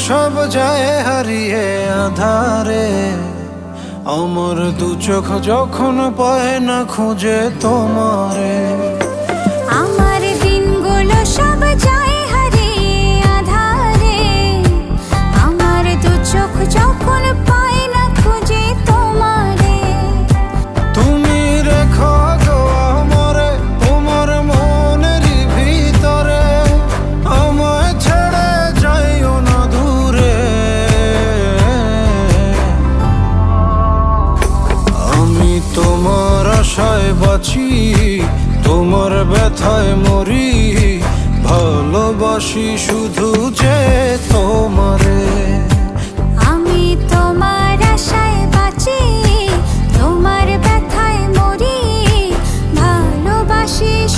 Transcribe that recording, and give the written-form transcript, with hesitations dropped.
সব যায় হারিয়ে আধারে, আমার দু চোখ যখন পায় না খুঁজে তোমারে। আমার দিনগুলো সব যায় হারিয়ে আধারে, আমার দু চোখ যখন পায় না খুঁজে তোমারে। তুমি রেখো গো আমারে তোমার মনেরই ভিতরে, আমায় ছেড়ে যাইও না দূরে। আমি তোমার আশায় বাঁচি, তোমার ব্যথায় মরি, ভালোবাসি শুধু যে তোমারে।